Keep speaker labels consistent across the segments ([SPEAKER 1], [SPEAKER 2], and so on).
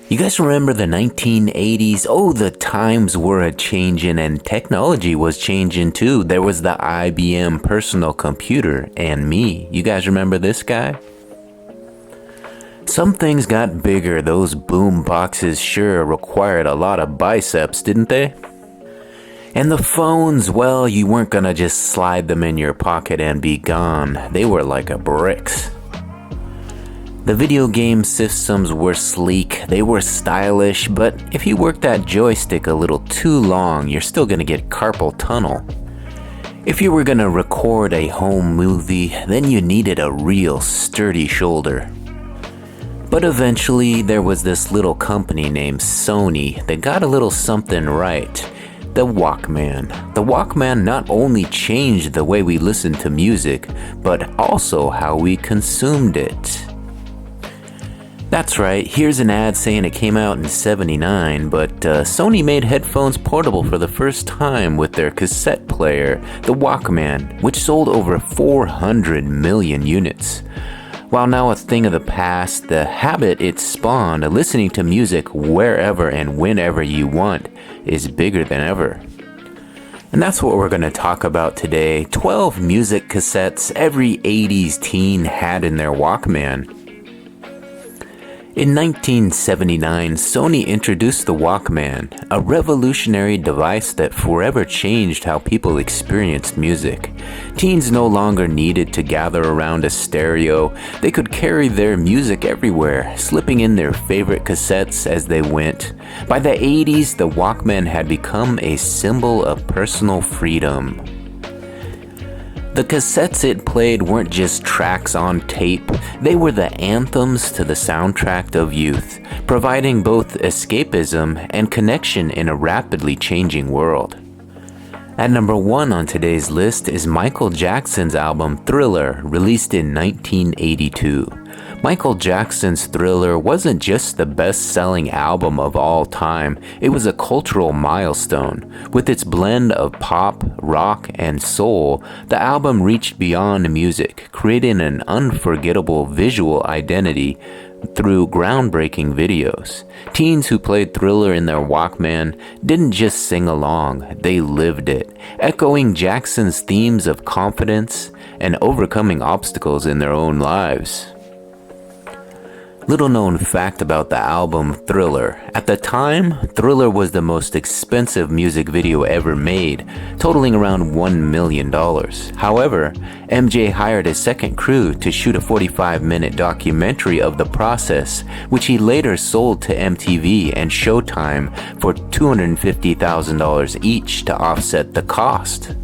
[SPEAKER 1] You guys remember the 1980s? Oh, the times were a-changin' and technology was changing too. There was the IBM personal computer and me. You guys remember this guy? Some things got bigger. Those boom boxes sure required a lot of biceps, didn't they? And the phones, well, you weren't gonna just slide them in your pocket and be gone. They were like a bricks. The video game systems were sleek, they were stylish, but if you worked that joystick a little too long, you're still gonna get carpal tunnel. If you were gonna record a home movie, then you needed a real sturdy shoulder. But eventually, there was this little company named Sony that got a little something right. The Walkman. The Walkman not only changed the way we listened to music, but also how we consumed it. That's right, here's an ad saying it came out in '79, but Sony made headphones portable for the first time with their cassette player, the Walkman, which sold over 400 million units. While now a thing of the past, the habit it spawned, listening to music wherever and whenever you want, is bigger than ever. And that's what we're going to talk about today. 12 music cassettes every 80s teen had in their Walkman. In 1979, Sony introduced the Walkman, a revolutionary device that forever changed how people experienced music. Teens no longer needed to gather around a stereo. They could carry their music everywhere, slipping in their favorite cassettes as they went. By the 80s, the Walkman had become a symbol of personal freedom. The cassettes it played weren't just tracks on tape, they were the anthems to the soundtrack of youth, providing both escapism and connection in a rapidly changing world. At number 1 on today's list is Michael Jackson's album Thriller, released in 1982. Michael Jackson's Thriller wasn't just the best-selling album of all time, it was a cultural milestone. With its blend of pop, rock, and soul, the album reached beyond music, creating an unforgettable visual identity through groundbreaking videos. Teens who played Thriller in their Walkman didn't just sing along, they lived it, echoing Jackson's themes of confidence and overcoming obstacles in their own lives. Little known fact about the album Thriller. At the time, Thriller was the most expensive music video ever made, totaling around $1 million. However, MJ hired a second crew to shoot a 45-minute documentary of the process, which he later sold to MTV and Showtime for $250,000 each to offset the cost.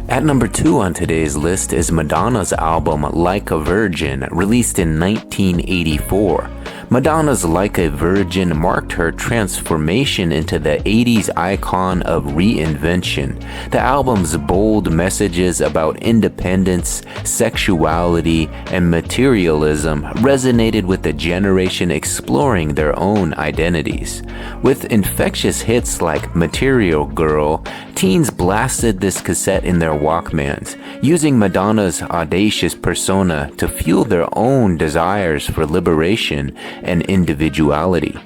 [SPEAKER 1] At number 2 on today's list is Madonna's album Like a Virgin, released in 1984. Madonna's Like a Virgin marked her transformation into the 80s icon of reinvention. The album's bold messages about independence, sexuality, and materialism resonated with the generation exploring their own identities. With infectious hits like Material Girl, teens blasted this cassette in their Walkmans, using Madonna's audacious persona to fuel their own desires for liberation and individuality.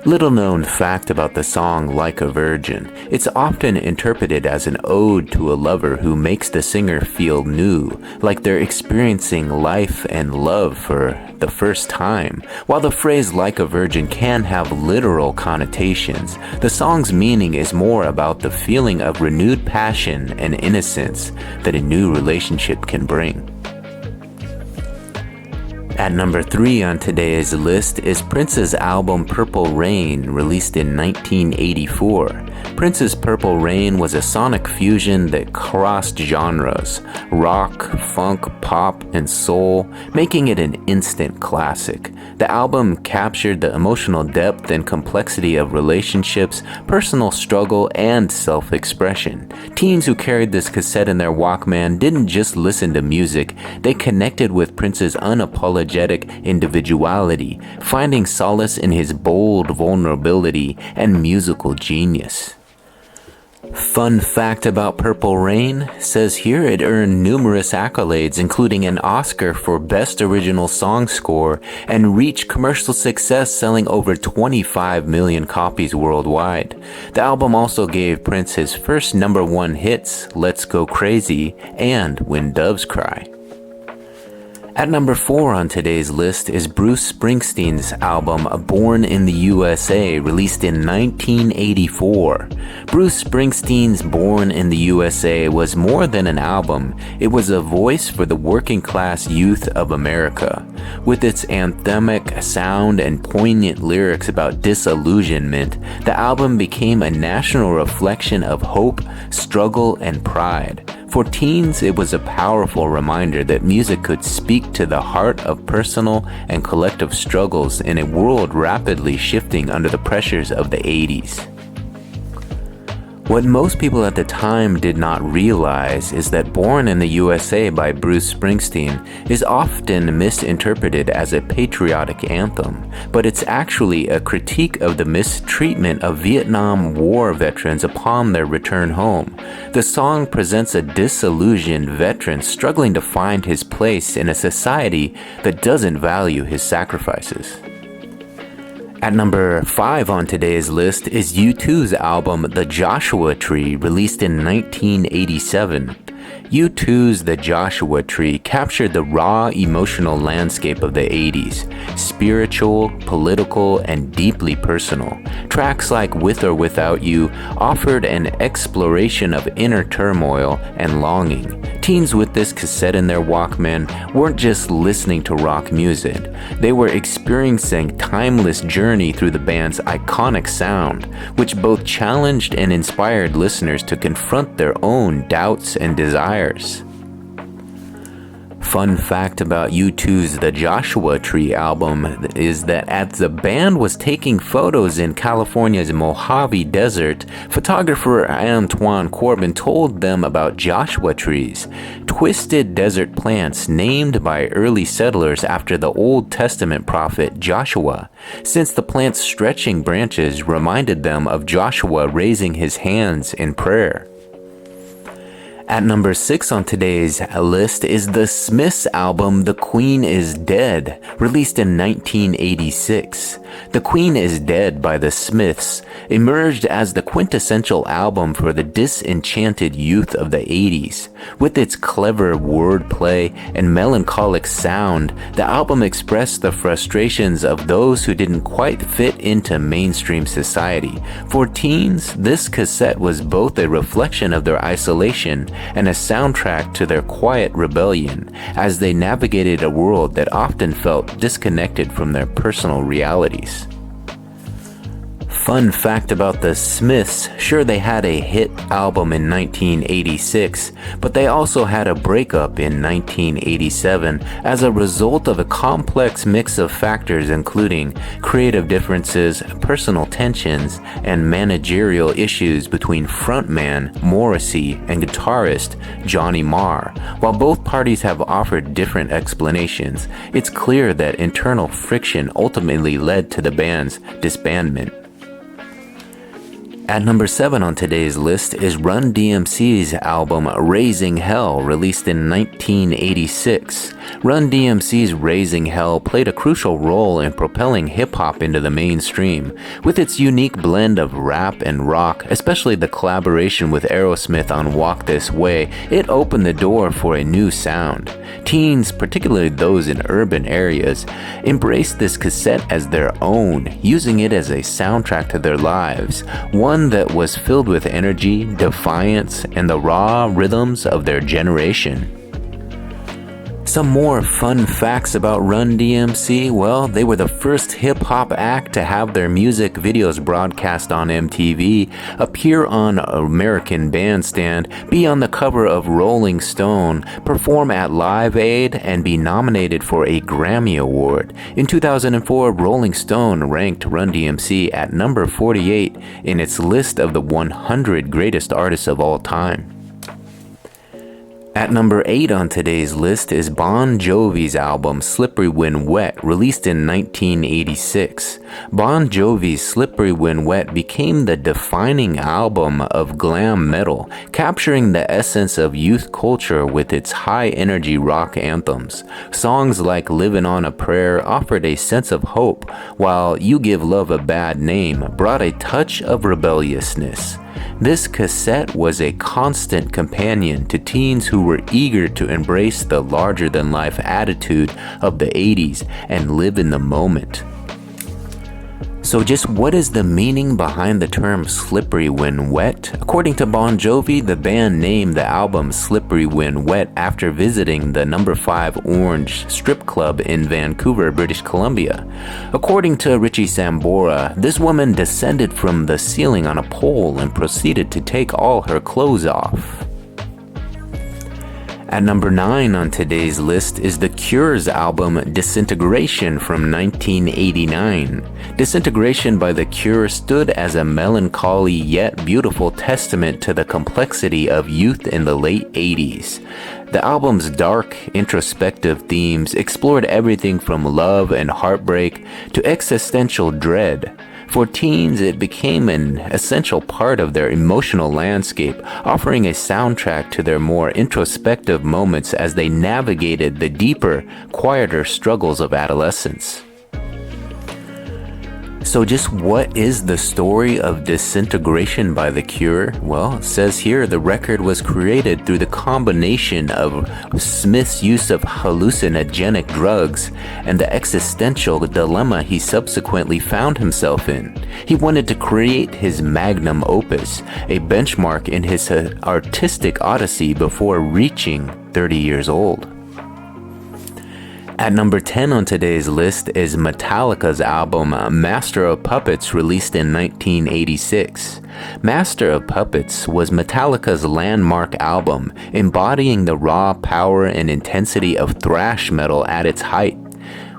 [SPEAKER 1] Little known fact about the song Like a Virgin, it's often interpreted as an ode to a lover who makes the singer feel new, like they're experiencing life and love for the first time. While the phrase like a virgin can have literal connotations, the song's meaning is more about the feeling of renewed passion and innocence that a new relationship can bring. At number 3 on today's list is Prince's album Purple Rain, released in 1984. Prince's Purple Rain was a sonic fusion that crossed genres, rock, funk, pop, and soul, making it an instant classic. The album captured the emotional depth and complexity of relationships, personal struggle, and self-expression. Teens who carried this cassette in their Walkman didn't just listen to music, they connected with Prince's unapologetic individuality, finding solace in his bold vulnerability and musical genius. Fun fact about Purple Rain says here it earned numerous accolades, including an Oscar for Best Original Song Score, and reached commercial success, selling over 25 million copies worldwide. The album also gave Prince his first #1 hits, Let's Go Crazy and When Doves Cry. At number 4 on today's list is Bruce Springsteen's album Born in the USA, released in 1984. Bruce Springsteen's Born in the USA was more than an album. It was a voice for the working class youth of America. With its anthemic sound and poignant lyrics about disillusionment, the album became a national reflection of hope, struggle, and pride. For teens, it was a powerful reminder that music could speak to the heart of personal and collective struggles in a world rapidly shifting under the pressures of the 80s. What most people at the time did not realize is that Born in the USA by Bruce Springsteen is often misinterpreted as a patriotic anthem, but it's actually a critique of the mistreatment of Vietnam War veterans upon their return home. The song presents a disillusioned veteran struggling to find his place in a society that doesn't value his sacrifices. At number 5 on today's list is U2's album The Joshua Tree, released in 1987. U2's The Joshua Tree captured the raw emotional landscape of the 80s, spiritual, political, and deeply personal. Tracks like With or Without You offered an exploration of inner turmoil and longing. Teens with this cassette in their Walkman weren't just listening to rock music. They were experiencing timeless journey through the band's iconic sound, which both challenged and inspired listeners to confront their own doubts and desires. Fun fact about U2's The Joshua Tree album is that as the band was taking photos in California's Mojave Desert, photographer Antoine Corbin told them about Joshua trees, twisted desert plants named by early settlers after the Old Testament prophet Joshua, since the plant's stretching branches reminded them of Joshua raising his hands in prayer. At number 6 on today's list is the Smiths album The Queen is Dead, released in 1986. The Queen is Dead by the Smiths emerged as the quintessential album for the disenchanted youth of the 80s. With its clever wordplay and melancholic sound, the album expressed the frustrations of those who didn't quite fit into mainstream society. For teens, this cassette was both a reflection of their isolation and a soundtrack to their quiet rebellion as they navigated a world that often felt disconnected from their personal realities. Fun fact about the Smiths, sure, they had a hit album in 1986, but they also had a breakup in 1987 as a result of a complex mix of factors including creative differences, personal tensions, and managerial issues between frontman Morrissey and guitarist Johnny Marr. While both parties have offered different explanations, it's clear that internal friction ultimately led to the band's disbandment. At number 7 on today's list is Run DMC's album Raising Hell, released in 1986. Run DMC's Raising Hell played a crucial role in propelling hip-hop into the mainstream. With its unique blend of rap and rock, especially the collaboration with Aerosmith on Walk This Way, it opened the door for a new sound. Teens, particularly those in urban areas, embraced this cassette as their own, using it as a soundtrack to their lives, one that was filled with energy, defiance, and the raw rhythms of their generation. Some more fun facts about Run DMC. Well, they were the first hip-hop act to have their music videos broadcast on MTV, appear on American Bandstand, be on the cover of Rolling Stone, perform at Live Aid, and be nominated for a Grammy Award. In 2004, Rolling Stone ranked Run DMC at number 48 in its list of the 100 greatest artists of all time. At number 8 on today's list is Bon Jovi's album Slippery When Wet, released in 1986. Bon Jovi's Slippery When Wet became the defining album of glam metal, capturing the essence of youth culture with its high-energy rock anthems. Songs like Livin' on a Prayer offered a sense of hope, while You Give Love a Bad Name brought a touch of rebelliousness. This cassette was a constant companion to teens who were eager to embrace the larger-than-life attitude of the 80s and live in the moment. So just what is the meaning behind the term slippery when wet? According to Bon Jovi, the band named the album Slippery When Wet after visiting the No. 5 Orange strip club in Vancouver, British Columbia. According to Richie Sambora, this woman descended from the ceiling on a pole and proceeded to take all her clothes off. At number 9 on today's list is The Cure's album Disintegration from 1989. Disintegration by The Cure stood as a melancholy yet beautiful testament to the complexity of youth in the late 80s. The album's dark, introspective themes explored everything from love and heartbreak to existential dread. For teens, it became an essential part of their emotional landscape, offering a soundtrack to their more introspective moments as they navigated the deeper, quieter struggles of adolescence. So just what is the story of Disintegration by The Cure? Well, it says here the record was created through the combination of Smith's use of hallucinogenic drugs and the existential dilemma he subsequently found himself in. He wanted to create his magnum opus, a benchmark in his artistic odyssey before reaching 30 years old. At number 10 on today's list is Metallica's album Master of Puppets, released in 1986. Master of Puppets was Metallica's landmark album, embodying the raw power and intensity of thrash metal at its height.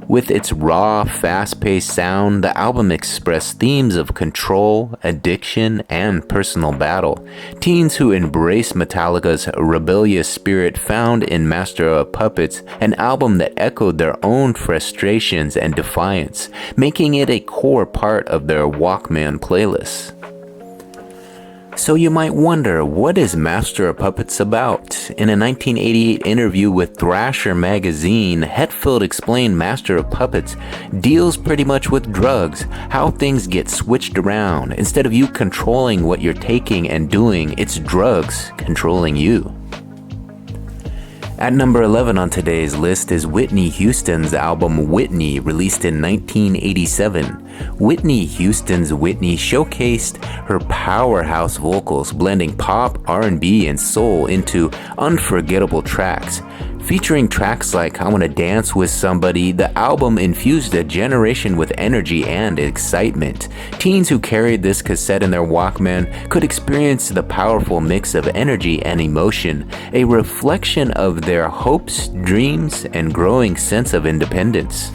[SPEAKER 1] With its raw, fast-paced sound, the album expressed themes of control, addiction, and personal battle. Teens who embrace Metallica's rebellious spirit found in Master of Puppets an album that echoed their own frustrations and defiance, making it a core part of their Walkman playlists. So you might wonder, what is Master of Puppets about? In a 1988 interview with Thrasher magazine, Hetfield explained Master of Puppets deals pretty much with drugs, how things get switched around. Instead of you controlling what you're taking and doing, it's drugs controlling you. At number 11 on today's list is Whitney Houston's album Whitney, released in 1987. Whitney Houston's Whitney showcased her powerhouse vocals, blending pop, R&B, and soul into unforgettable tracks. Featuring tracks like I Wanna Dance With Somebody, the album infused a generation with energy and excitement. Teens who carried this cassette in their Walkman could experience the powerful mix of energy and emotion, a reflection of their hopes, dreams, and growing sense of independence.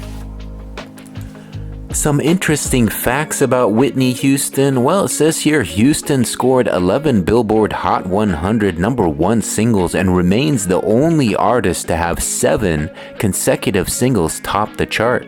[SPEAKER 1] Some interesting facts about Whitney Houston. Well, it says here Houston scored 11 Billboard Hot 100 #1 singles and remains the only artist to have 7 consecutive singles top the chart.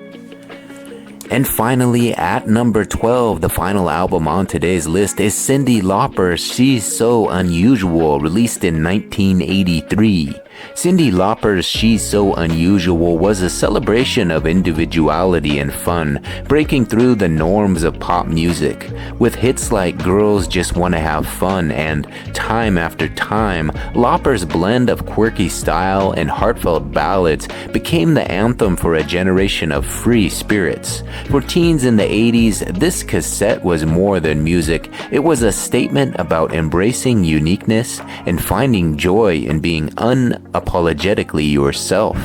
[SPEAKER 1] And finally, at number 12, the final album on today's list is Cyndi Lauper's She's So Unusual, released in 1983. Cyndi Lauper's She's So Unusual was a celebration of individuality and fun, breaking through the norms of pop music. With hits like Girls Just Wanna Have Fun and Time After Time, Lauper's blend of quirky style and heartfelt ballads became the anthem for a generation of free spirits. For teens in the 80s, this cassette was more than music. It was a statement about embracing uniqueness and finding joy in being unapologetically yourself.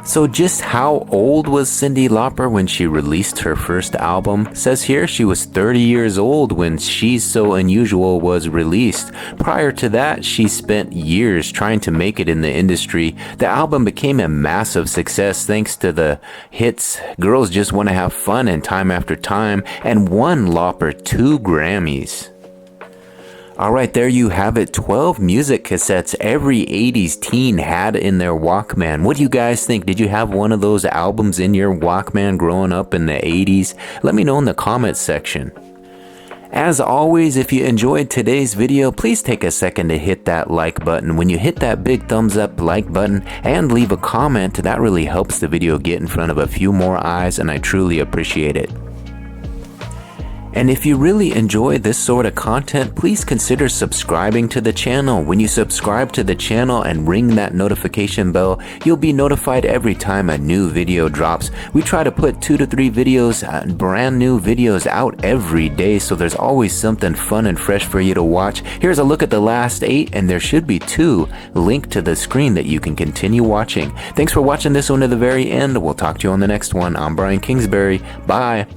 [SPEAKER 1] So just how old was Cyndi Lauper when she released her first album? Says here she was 30 years old when She's So Unusual was released. Prior to that, she spent years trying to make it in the industry. The album became a massive success thanks to the hits Girls Just Wanna Have Fun and Time After Time, and won Lauper 2 Grammys. Alright, there you have it. 12 music cassettes every 80s teen had in their Walkman. What do you guys think? Did you have one of those albums in your Walkman growing up in the 80s? Let me know in the comments section. As always, if you enjoyed today's video, please take a second to hit that like button. When you hit that big thumbs up like button and leave a comment, that really helps the video get in front of a few more eyes, and I truly appreciate it. And if you really enjoy this sort of content, please consider subscribing to the channel. When you subscribe to the channel and ring that notification bell, you'll be notified every time a new video drops. We try to put 2 to 3 videos, brand new videos out every day, so there's always something fun and fresh for you to watch. Here's a look at the last 8, and there should be 2 linked to the screen that you can continue watching. Thanks for watching this one to the very end. We'll talk to you on the next one. I'm Brian Kingsbury. Bye.